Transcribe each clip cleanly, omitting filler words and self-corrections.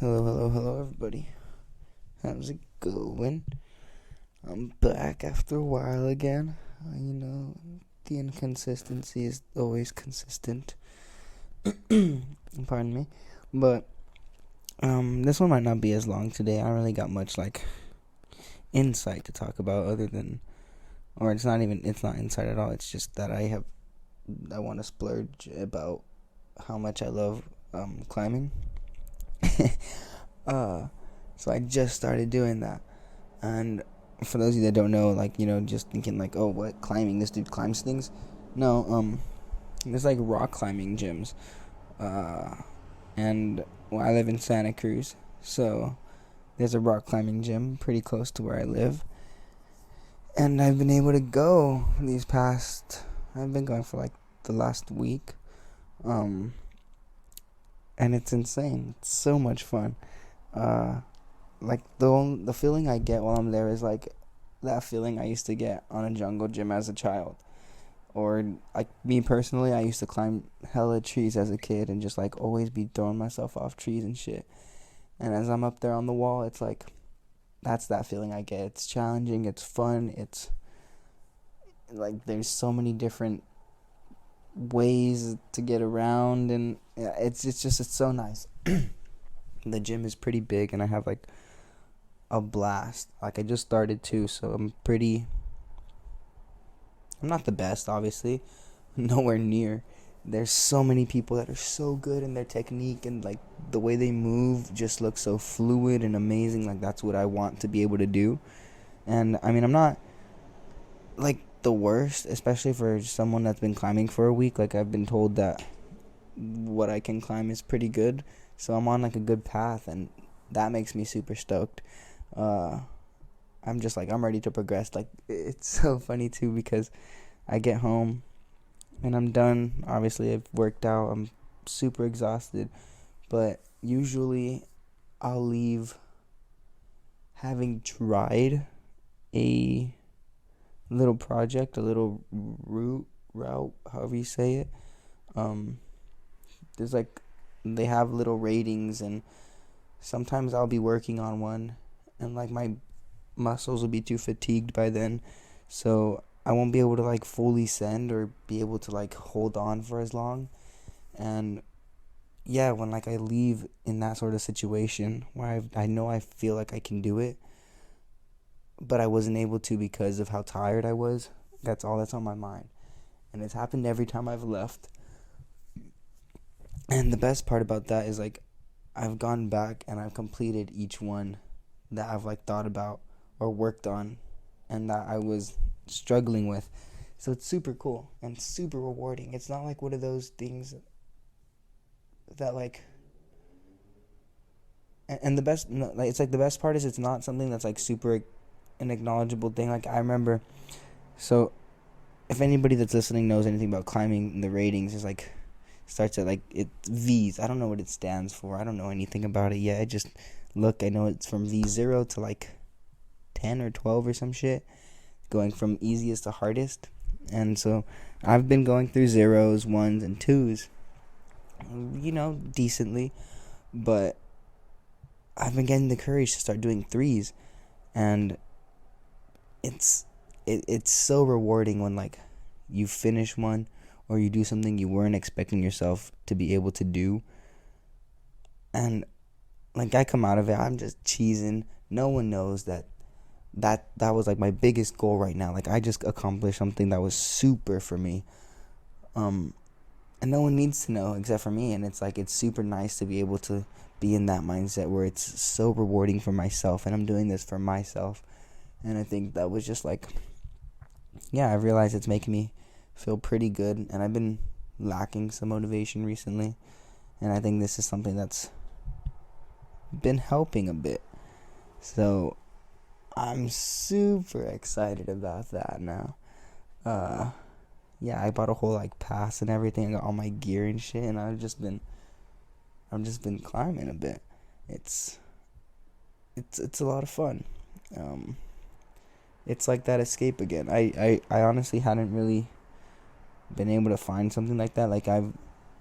Hello, everybody. How's it going? I'm back after a while again. The inconsistency is always consistent. Pardon me. But, this one might not be as long today. I don't really got much, insight to talk about other than, or it's not insight at all. It's just that I want to splurge about how much I love, climbing. So I just started doing that. And for those of you that don't know, just thinking oh, what, climbing? This dude climbs things? No, there's rock climbing gyms. And I live in Santa Cruz, so there's a rock climbing gym pretty close to where I live. And I've been able to go I've been going for the last week. And it's insane. It's so much fun. The feeling I get while I'm there is that feeling I used to get on a jungle gym as a child. Or me personally, I used to climb hella trees as a kid and just always be throwing myself off trees and shit. And as I'm up there on the wall, it's that's that feeling I get. It's challenging, it's fun, it's there's so many different ways to get around, and yeah, it's so nice. The gym is pretty big and I have a blast. I just started too, so I'm not the best, obviously. Nowhere near. There's so many people that are so good in their technique, and the way they move just looks so fluid and amazing. That's what I want to be able to do. And I mean, I'm not the worst, especially for someone that's been climbing for a week. I've been told that what I can climb is pretty good, so I'm on a good path, and that makes me super stoked. I'm just I'm ready to progress. It's so funny too, because I get home and I'm done. Obviously, I've worked out. I'm super exhausted, but usually I'll leave having tried a little project, a little route, however you say it. There's they have little ratings, and sometimes I'll be working on one, and my muscles will be too fatigued by then, so I won't be able to fully send or be able to hold on for as long. And yeah, when I leave in that sort of situation where I know I feel I can do it, but I wasn't able to because of how tired I was, that's all that's on my mind. And it's happened every time I've left. And the best part about that is I've gone back and I've completed each one that I've thought about or worked on and that I was struggling with. So it's super cool and super rewarding. It's not one of those things that and the best, it's the best part is it's not something that's super an acknowledgeable thing. I remember, so if anybody that's listening knows anything about climbing, the ratings is starts at it's V's. I don't know what it stands for. I don't know anything about it yet. I know it's from V0 to 10 or 12 or some shit, going from easiest to hardest. And so I've been going through zeros, ones, and twos, decently, but I've been getting the courage to start doing threes, and it's so rewarding when you finish one or you do something you weren't expecting yourself to be able to do, and I come out of it, I'm just cheesing. No one knows that was my biggest goal right now. I just accomplished something that was super for me, and no one needs to know except for me. And it's super nice to be able to be in that mindset where it's so rewarding for myself, and I'm doing this for myself. And I think that was just yeah, I realized it's making me feel pretty good, and I've been lacking some motivation recently, and I think this is something that's been helping a bit. So I'm super excited about that now. Yeah, I bought a whole pass and everything. I got all my gear and shit, and I've just been climbing a bit. It's a lot of fun. It's that escape again. I honestly hadn't really been able to find something like that. I've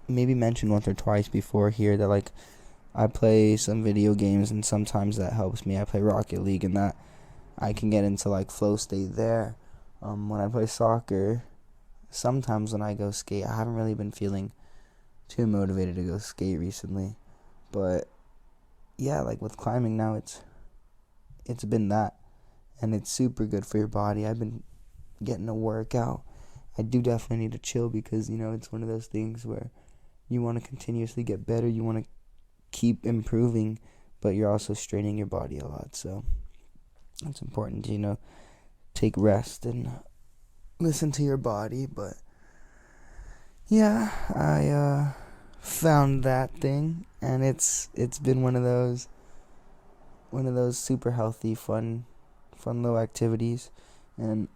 maybe mentioned once or twice before here that I play some video games, and sometimes that helps me. I play Rocket League, and that I can get into like flow state there. When I play soccer, sometimes when I go skate, I haven't really been feeling too motivated to go skate recently. But yeah, like with climbing now, it's been that, and it's super good for your body. I've been getting a workout. I do definitely need to chill because it's one of those things where you want to continuously get better. You want to keep improving, but you're also straining your body a lot. So it's important to take rest and listen to your body. But yeah, I found that thing, and it's been one of those super healthy, fun little activities. And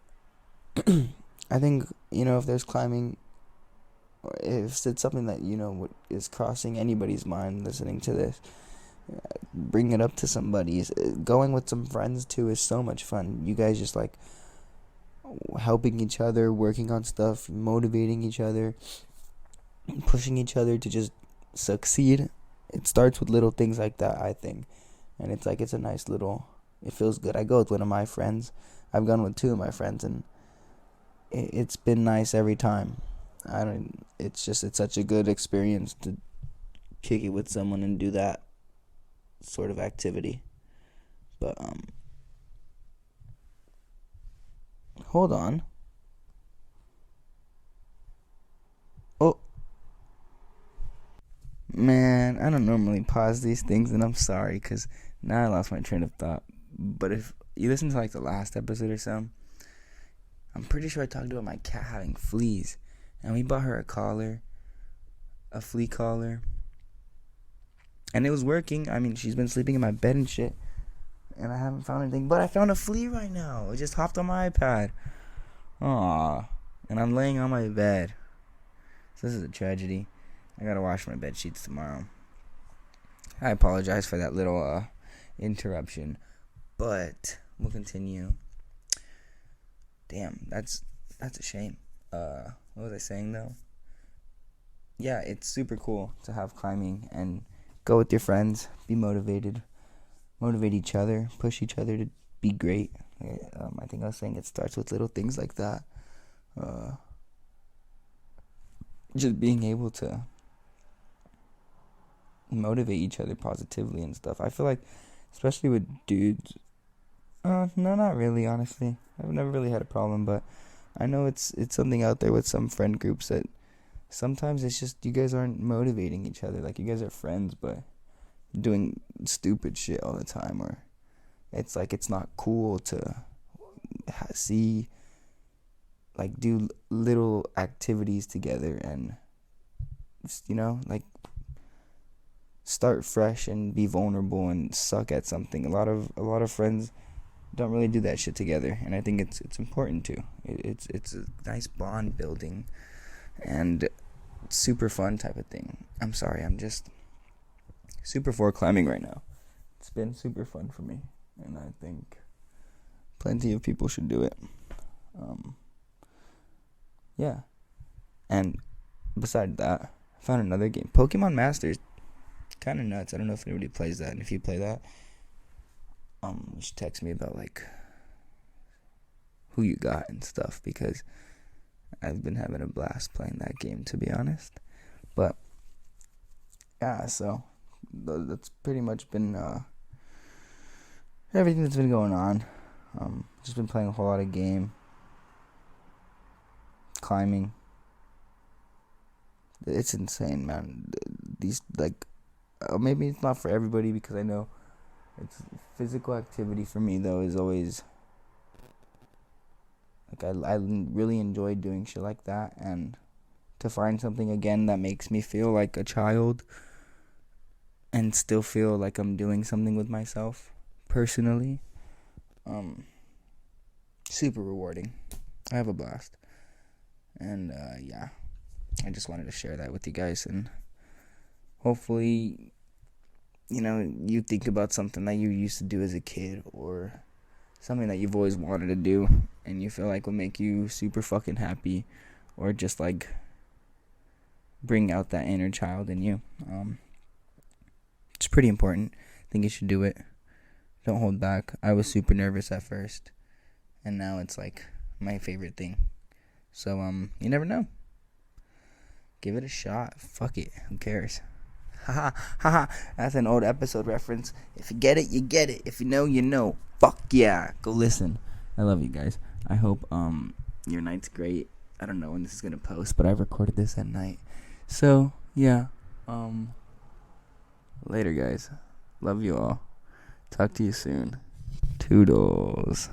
I think if there's climbing, or if it's something that what is crossing anybody's mind listening to this, bring it up to somebody. Going with some friends too is so much fun. You guys just like helping each other, working on stuff, motivating each other, pushing each other to just succeed. It starts with little things like that, I think. And it's a nice little, it feels good. I go with one of my friends. I've gone with two of my friends, and it's been nice every time. It's such a good experience to kick it with someone and do that sort of activity. But hold on. Oh man, I don't normally pause these things, and I'm sorry because now I lost my train of thought. But if you listen to like the last episode or so, I'm pretty sure I talked about my cat having fleas, and we bought her a flea collar, and it was working. I mean, she's been sleeping in my bed and shit, and I haven't found anything. But I found a flea right now. It just hopped on my iPad. Aww. And I'm laying on my bed. So this is a tragedy. I gotta wash my bed sheets tomorrow. I apologize for that little interruption, but we'll continue. Damn, that's a shame. What was I saying though? Yeah, it's super cool to have climbing and go with your friends, be motivated, motivate each other, push each other to be great. I think I was saying it starts with little things like that. Just being able to motivate each other positively and stuff. I feel like, especially with dudes, no, not really, honestly. I've never really had a problem, but I know it's something out there with some friend groups that sometimes it's just you guys aren't motivating each other. Like, you guys are friends, but doing stupid shit all the time, or it's like it's not cool to see, like, do little activities together and like start fresh and be vulnerable and suck at something. A lot of friends don't really do that shit together, and I think it's important to. It's a nice bond building and super fun type of thing. I'm sorry, I'm just super for climbing right now. It's been super fun for me, and I think plenty of people should do it. Yeah. And beside that, I found another game, Pokemon Masters. Kind of nuts. I don't know if anybody plays that, and if you play that, you should text me about like who you got and stuff, because I've been having a blast playing that game, to be honest. But yeah, so that's pretty much been everything that's been going on. Just been playing a whole lot of game, climbing. It's insane, man. These like maybe it's not for everybody, because I know it's physical activity for me though is always like I really enjoy doing shit like that, and to find something again that makes me feel like a child and still feel like I'm doing something with myself personally, super rewarding. I have a blast, and yeah, I just wanted to share that with you guys, and hopefully you think about something that you used to do as a kid, or something that you've always wanted to do, and you feel like will make you super fucking happy, or just like bring out that inner child in you. It's pretty important. I think you should do it. Don't hold back. I was super nervous at first, and now it's like my favorite thing. So you never know. Give it a shot. Fuck it. Who cares? Haha, haha. That's an old episode reference. If you get it, you get it. If you know, you know. Fuck yeah. Go listen. I love you guys. I hope your night's great. I don't know when this is gonna post, but I recorded this at night. So yeah. Later guys. Love you all. Talk to you soon. Toodles.